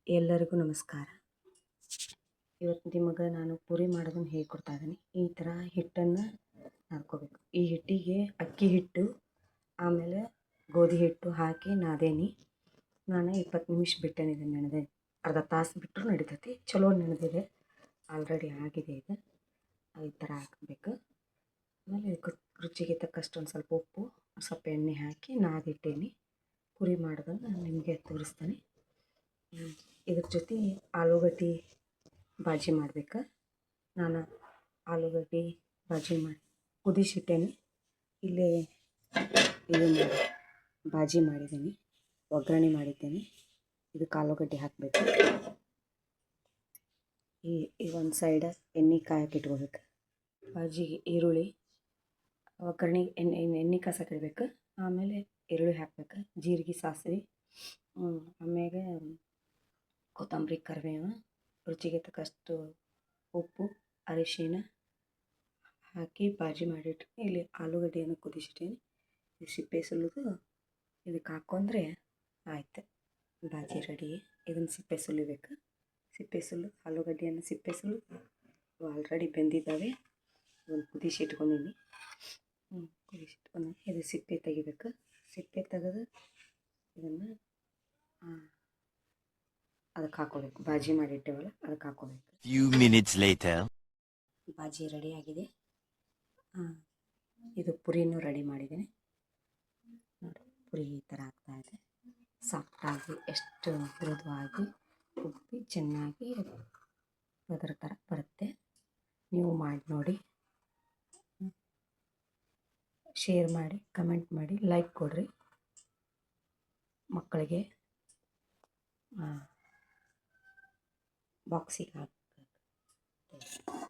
ಎಲ್ಲರಿಗೂ ನಮಸ್ಕಾರ. ಇವತ್ತು ನಿಮಗೆ ನಾನು ಪೂರಿ ಮಾಡೋದನ್ನು ಹೇಳ್ಕೊಡ್ತಾ ಇದ್ದೀನಿ. ಈ ಥರ ಹಿಟ್ಟನ್ನು ನಾದ್ಕೋಬೇಕು. ಈ ಹಿಟ್ಟಿಗೆ ಅಕ್ಕಿ ಹಿಟ್ಟು ಆಮೇಲೆ ಗೋಧಿ ಹಿಟ್ಟು ಹಾಕಿ ನಾದೇನಿ. ನಾನು 20 ನಿಮಿಷ ಬಿಟ್ಟೇನಿದೆ ನೆನೆದೆ. ಅರ್ಧ ತಾಸು ಬಿಟ್ಟರು ನಡಿತೈತಿ. ಚಲೋ ನೆನೆದಿದೆ, ಆಲ್ರೆಡಿ ಆಗಿದೆ. ಇದು ಈ ಥರ ಹಾಕಬೇಕು. ಆಮೇಲೆ ರುಚಿಗೆ ತಕ್ಕಷ್ಟು ಒಂದು ಸ್ವಲ್ಪ ಉಪ್ಪು, ಸ್ವಲ್ಪ ಎಣ್ಣೆ ಹಾಕಿ ನಾದಿಟ್ಟೇನಿ. ಪೂರಿ ಮಾಡೋದನ್ನು ನಿಮಗೆ ತೋರಿಸ್ತೀನಿ. ಇದ್ರ ಜೊತೆ ಆಲೂಗಡ್ಡೆ ಬಾಜಿ ಮಾಡ್ಬೇಕು. ನಾನು ಆಲೂಗಡ್ಡೆ ಬಾಜಿ ಮಾಡಿ ಕುದಿಸಿಟ್ಟೇನೆ. ಇಲ್ಲೇ ಇದು ಬಾಜಿ ಮಾಡಿದ್ದೀನಿ, ಒಗ್ಗರಣೆ ಮಾಡಿದ್ದೇನೆ. ಇದಕ್ಕೆ ಆಲೂಗಡ್ಡೆ ಹಾಕಬೇಕು. ಈ ಒಂದು ಸೈಡ ಎಣ್ಣೆ ಕಾಯಕ್ಕೆ ಇಟ್ಕೋಬೇಕು. ಬಾಜಿಗೆ ಈರುಳ್ಳಿ ಒಗ್ಗರಣೆ ಎಣ್ಣೆ ಕಾಸಕ್ಕೆ ಇಡಬೇಕು. ಆಮೇಲೆ ಈರುಳ್ಳಿ ಹಾಕ್ಬೇಕು, ಜೀರಿಗೆ, ಸಾಸಿವೆ, ಆಮೇಲೆ ಕೊತ್ತಂಬರಿ, ಕರಿಬೇವು, ರುಚಿಗೆ ತಕ್ಕಷ್ಟು ಉಪ್ಪು, ಅರಿಶಿಣ ಹಾಕಿ ಬಾಜಿ ಮಾಡಿಟ್ಟು ಇಲ್ಲಿ ಆಲೂಗಡ್ಡೆಯನ್ನು ಕುದಿಸಿಟ್ಟೀನಿ. ಈ ಸಿಪ್ಪೆ ಸುಲಿದು ಇದಕ್ಕೆ ಹಾಕ್ಕೊಂಡ್ರೆ ಆಯ್ತು, ಬಾಜಿ ರೆಡಿ. ಇದನ್ನು ಸಿಪ್ಪೆ ಸುಲಿಬೇಕು. ಸಿಪ್ಪೆ ಸುಲಿದು ಆಲೂಗಡ್ಡೆಯನ್ನು ಸಿಪ್ಪೆ ಸುಲಿದು ಆಲ್ರೆಡಿ ಬೆಂದಿದ್ದಾವೆ. ಇದನ್ನು ಕುದಿಸಿಟ್ಕೊಂಡಿನಿ. ಇದು ಸಿಪ್ಪೆ ತೆಗಿಬೇಕು. ಸಿಪ್ಪೆ ತೆಗೆದು ಇದನ್ನು ಅದಕ್ಕೆ ಹಾಕೋಬೇಕು. ಬಾಜಿ ಮಾಡಿಟ್ಟೇವಲ್ಲ ಅದಕ್ಕೆ ಹಾಕೋಬೇಕು. Few minutes later. ಬಾಜಿ ರೆಡಿ ಆಗಿದೆ. ಇದು ಪುರಿನೂ ರೆಡಿ ಮಾಡಿದ್ದೀನಿ ನೋಡಿ. ಪುರಿ ಈ ಥರ ಆಗ್ತಾಯಿದೆ. ಸಾಫ್ಟಾಗಿ, ಎಷ್ಟು ಮೃದುವಾಗಿ ಉಪ್ಪಿ ಚೆನ್ನಾಗಿ ಅದರ ಥರ ಬರುತ್ತೆ. ನೀವು ಮಾಡಿ ನೋಡಿ, ಶೇರ್ ಮಾಡಿ, ಕಮೆಂಟ್ ಮಾಡಿ, ಲೈಕ್ ಕೊಡಿರಿ. ಮಕ್ಕಳಿಗೆ ಬಾಕ್ಸಿಗೆ ಹಾಕಬೇಕು.